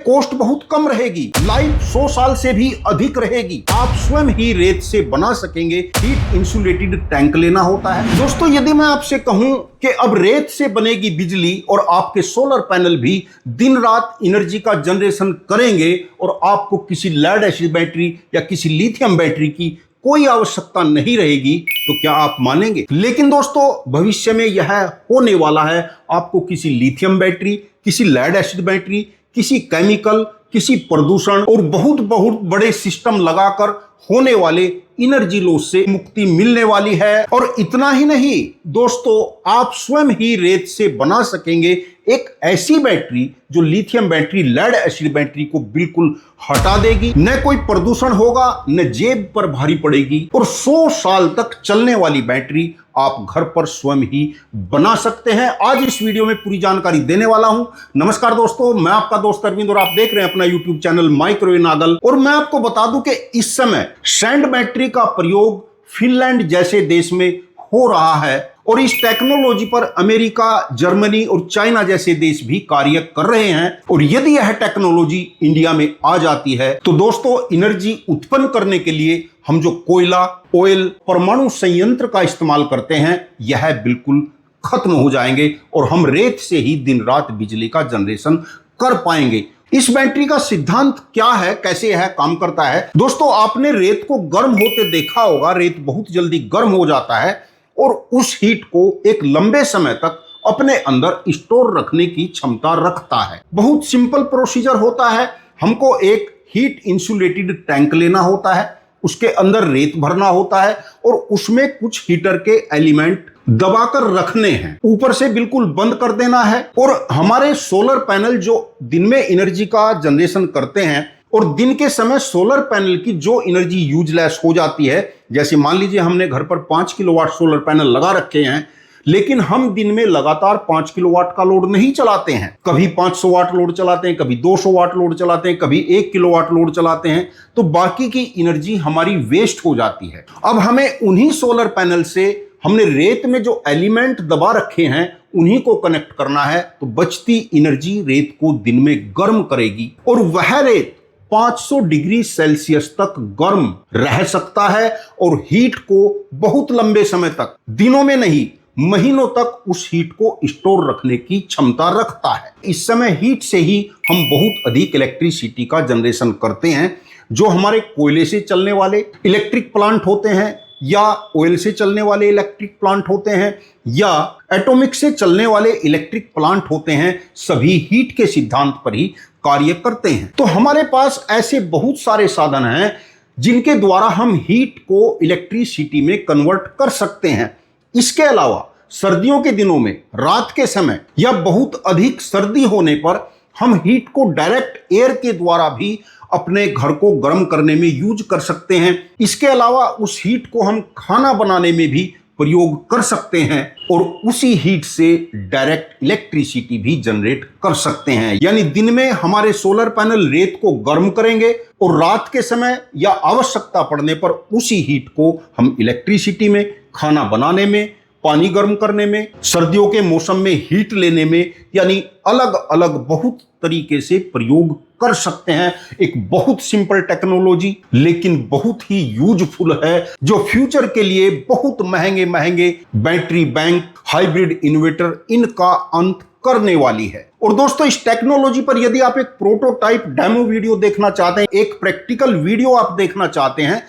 Cost बहुत कम रहेगी, life 100 साल से भी अधिक रहेगी। आप स्वयं ही रेत से बना सकेंगे। हीट इंसुलेटेड टैंक लेना होता है। दोस्तों, यदि मैं आपसे कहूं कि अब रेत से बनेगी बिजली और आपके सोलर पैनल भी दिन रात एनर्जी का जनरेशन करेंगे और आपको किसी लेड एसिड बैटरी या किसी लिथियम बैटरी की कोई आवश्यकता नहीं रहेगी, तो क्या आप मानेंगे? लेकिन दोस्तों, भविष्य में यह होने वाला है। आपको किसी लिथियम बैटरी, किसी लेड एसिड बैटरी, किसी केमिकल, किसी प्रदूषण और बहुत बहुत बड़े सिस्टम लगाकर होने वाले एनर्जी लॉस से मुक्ति मिलने वाली है। और इतना ही नहीं दोस्तों, आप स्वयं ही रेत से बना सकेंगे एक ऐसी बैटरी जो lithium battery, lead acid battery को बिल्कुल हटा देगी। न कोई प्रदूषण होगा, न जेब पर भारी पड़ेगी और 100 साल तक चलने वाली बैटरी आप घर पर स्वयं ही बना सकते हैं। आज इस वीडियो में पूरी जानकारी देने वाला हूं। नमस्कार दोस्तों, मैं आपका दोस्त अरविंद और आप देख रहे हैं अपना यूट्यूब चैनल माइक्रोवेव नागल। और मैं आपको बता दूं कि इस समय सैंड बैटरी का प्रयोग फिनलैंड जैसे देश में हो रहा है और इस टेक्नोलॉजी पर अमेरिका, जर्मनी और चाइना जैसे देश भी कार्य कर रहे हैं। और यदि यह टेक्नोलॉजी इंडिया में आ जाती है तो दोस्तों, एनर्जी उत्पन्न करने के लिए हम जो कोयला, ऑयल, परमाणु संयंत्र का इस्तेमाल करते हैं, यह बिल्कुल खत्म हो जाएंगे और हम रेत से ही दिन रात बिजली का जनरेशन कर पाएंगे। इस बैटरी का सिद्धांत क्या है, कैसे यह काम करता है? दोस्तों, आपने रेत को गर्म होते देखा होगा। रेत बहुत जल्दी गर्म हो जाता है और उस हीट को एक लंबे समय तक अपने अंदर स्टोर रखने की क्षमता रखता है। बहुत सिंपल प्रोसीजर होता है। हमको एक हीट इंसुलेटेड टैंक लेना होता है, उसके अंदर रेत भरना होता है और उसमें कुछ हीटर के एलिमेंट दबाकर रखने हैं, ऊपर से बिल्कुल बंद कर देना है। और हमारे सोलर पैनल जो दिन में एनर्जी का जनरेशन करते हैं और दिन के समय सोलर पैनल की जो एनर्जी यूजलेस हो जाती है, जैसे मान लीजिए हमने घर पर 5 किलोवाट सोलर पैनल लगा रखे हैं, लेकिन हम दिन में लगातार 5 किलोवाट का लोड नहीं चलाते हैं। कभी 500 वाट लोड चलाते हैं, कभी 200 वाट लोड चलाते हैं, कभी 1 किलोवाट लोड चलाते हैं, तो बाकी की एनर्जी हमारी वेस्ट हो जाती है। अब हमें उन्हीं सोलर पैनल से हमने रेत में जो एलिमेंट दबा रखे हैं उन्हीं को कनेक्ट करना है, तो बचती एनर्जी रेत को दिन में गर्म करेगी और वह रेत 500 डिग्री सेल्सियस तक गर्म रह सकता है और हीट को बहुत लंबे समय तक, दिनों में नहीं महीनों तक उस हीट को स्टोर रखने की क्षमता रखता है। इस समय हीट से ही हम बहुत अधिक इलेक्ट्रिसिटी का जनरेशन करते हैं। जो हमारे कोयले से चलने वाले इलेक्ट्रिक प्लांट होते हैं या ऑयल से चलने वाले इलेक्ट्रिक प्लांट होते हैं या एटॉमिक से चलने वाले इलेक्ट्रिक प्लांट होते हैं, सभी हीट के सिद्धांत पर ही कार्य करते हैं। तो हमारे पास ऐसे बहुत सारे साधन हैं जिनके द्वारा हम हीट को इलेक्ट्रिसिटी में कन्वर्ट कर सकते हैं। इसके अलावा सर्दियों के दिनों में रात के समय या बहुत अधिक सर्दी होने पर हम हीट को डायरेक्ट एयर के द्वारा भी अपने घर को गर्म करने में यूज कर सकते हैं। इसके अलावा उस हीट को हम खाना बनाने में भी प्रयोग कर सकते हैं और उसी हीट से डायरेक्ट इलेक्ट्रिसिटी भी जनरेट कर सकते हैं। यानी दिन में हमारे सोलर पैनल रेत को गर्म करेंगे और रात के समय या आवश्यकता पड़ने पर उसी हीट को हम इलेक्ट्रिसिटी में, खाना बनाने में, पानी गर्म करने में, सर्दियों के मौसम में हीट लेने में, यानी अलग अलग बहुत तरीके से प्रयोग कर सकते हैं। एक बहुत सिंपल टेक्नोलॉजी लेकिन बहुत ही यूजफुल है, जो फ्यूचर के लिए बहुत महंगे महंगे बैटरी बैंक, हाइब्रिड इन्वर्टर इनका अंत करने वाली है। और दोस्तों, इस टेक्नोलॉजी पर यदि आप एक प्रोटोटाइप डेमो वीडियो देखना चाहते हैं, एक प्रैक्टिकल वीडियो आप देखना चाहते हैं,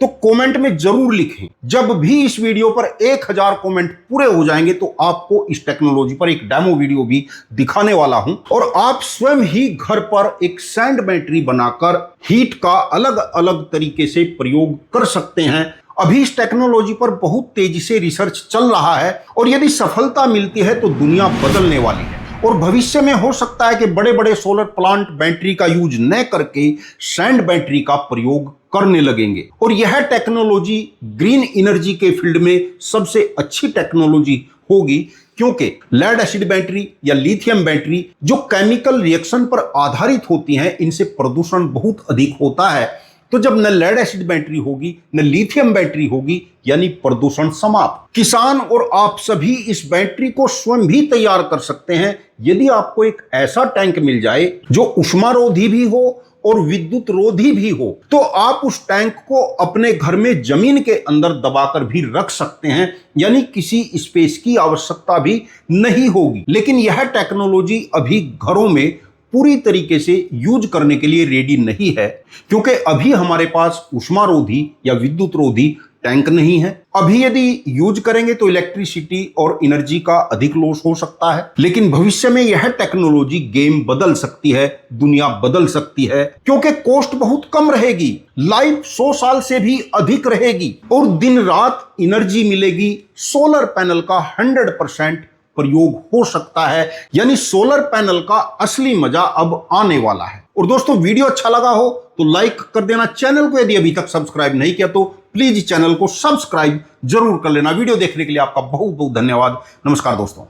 तो कमेंट में जरूर लिखें। जब भी इस वीडियो पर 1000 कमेंट पूरे हो जाएंगे तो आपको इस टेक्नोलॉजी पर एक डेमो वीडियो भी दिखाने वाला हूं और आप स्वयं ही घर पर एक सैंड बैटरी बनाकर हीट का अलग अलग तरीके से प्रयोग कर सकते हैं। अभी इस टेक्नोलॉजी पर बहुत तेजी से रिसर्च चल रहा है और यदि सफलता मिलती है तो दुनिया बदलने वाली है और भविष्य में हो सकता है कि बड़े बड़े सोलर प्लांट बैटरी का यूज न करके सैंड बैटरी का प्रयोग करने लगेंगे। और यह टेक्नोलॉजी ग्रीन एनर्जी के फील्ड में सबसे अच्छी टेक्नोलॉजी होगी, क्योंकि लेड एसिड बैटरी या लिथियम बैटरी जो केमिकल रिएक्शन पर आधारित होती हैं, इनसे प्रदूषण बहुत अधिक होता है तो जब न लेड एसिड बैटरी होगी न लिथियम बैटरी होगी, यानी प्रदूषण समाप्त। किसान और आप सभी इस बैटरी को स्वयं भी तैयार कर सकते हैं यदि आपको एक ऐसा टैंक मिल जाए जो उष्मारोधी भी हो और विद्युत रोधी भी हो। तो आप उस टैंक को अपने घर में जमीन के अंदर दबाकर भी रख सकते हैं, यानी किसी स्पेस की आवश्यकता भी नहीं होगी। लेकिन यह टेक्नोलॉजी अभी घरों में पूरी तरीके से यूज करने के लिए रेडी नहीं है, क्योंकि अभी हमारे पास उष्मारोधी या विद्युत रोधी टैंक नहीं है। अभी यदि यूज करेंगे तो इलेक्ट्रिसिटी और एनर्जी का अधिक लॉस हो सकता है, लेकिन भविष्य में यह टेक्नोलॉजी गेम बदल सकती है, दुनिया बदल सकती है, क्योंकि कॉस्ट बहुत कम रहेगी, लाइफ 100 साल से भी अधिक रहेगी और दिन रात एनर्जी मिलेगी। सोलर पैनल का 100% प्रयोग हो सकता है, यानी सोलर पैनल का असली मजा अब आने वाला है। और दोस्तों, वीडियो अच्छा लगा हो तो लाइक कर देना। चैनल को यदि अभी तक सब्सक्राइब नहीं किया तो प्लीज चैनल को सब्सक्राइब जरूर कर लेना। वीडियो देखने के लिए आपका बहुत बहुत धन्यवाद। नमस्कार दोस्तों।